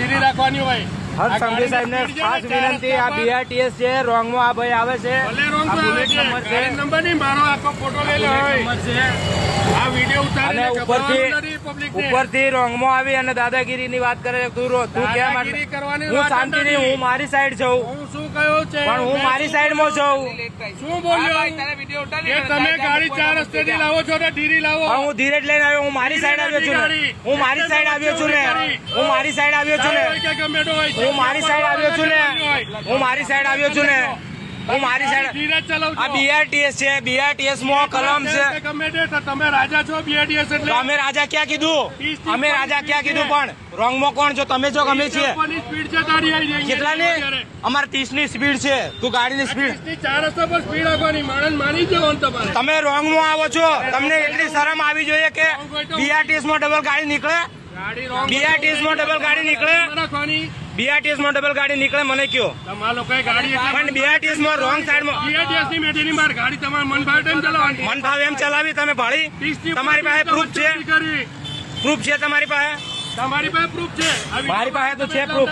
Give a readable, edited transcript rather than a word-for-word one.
ધીરી રાખવાની હોય. હર સંઘવી સાહેબ ને ખાસ વિનંતી, આ BRTS છે, રોંગ માં આ ભાઈ આવે છે, ભલે રોંગ આ માં આવે બુલેટ છે. નંબર છે, ગાડી નંબર નહીં, મારો આખો ફોટો લઈ લો. આ વિડીયો ઉતારીને અને ગભરાવાનું નથી પબ્લિકને. ઉપરથી રોંગ માં આવી અને દાદાગીરી ની વાત કરે છે. તું કેમ દાદાગીરી કરવાની હું વાત જ શાંતિ નથી. નહીં, હું મારી સાઈડ છું, હું શું કહ્યું છે? પણ હું મારી સાઈડ માં છું. શું બોલ્યો કે તમે ગાડી 4 રસ્તેથી લાવો છો તો ધીરી લાવો. હા, હું ધીરે જ લઈને આવ્યો, હું મારી સાઈડ આવ્યો છું ને, હું મારી સાઈડ આવ્યો છું ને, હું મારી સાઈડ આવ્યો છું ને, કે ગમે તે હોય. હું મારી સાઈડ આવ્યો છું ને, હું મારી સાઈડ આવ્યો છું ને, હું મારી સાઈડ. ધીરે જ ચલાવજો. આ BRTS છે, BRTS માં કલમ છે. ગમે તે તો તમે રાજા છો BRTS એટલે. તો અમે રાજા ક્યાં કીધું? અમે રાજા ક્યાં કીધું? પણ રોંગ માં કોણ છો? તમે છો, અમે છીએ. ઉપરની સ્પીડ છે તારી આવી જાય. કેટલાની? અમારે 30 ની સ્પીડ છે. તું ગાડીની સ્પીડ, 30 ની 4 રસ્તા પર સ્પીડ આપવાની. માણસ માની જવાનું તમારે. તમે રોંગ માં આવો છો. તમને એટલી શરમ આવી જોઈએ કે BRTS માં ડબલ ગાડી નીકળે? ગાડી wrong BRTS માં ડબલ ગાડી નીકળે? રાખવાની. BRTS માં ડબલ ગાડી નીકળે? મને કયો. તમારા લોકોએ ગાડી એટલે પણ BRTS માં રોંગ સાઈડ માં BRTS ની મેટેની બહાર ગાડી તમારે મન ભાવે તેમ ચલાવવાની. મન ભાવે એમ ચલાવી તમે ભાળી? 30 ની તમારી પાસે પ્રૂફ છે? કરી. પ્રૂફ છે તમારી પાસે? તમારી પાસે પ્રૂફ છે. મારી પાસે તો છે પ્રૂફ.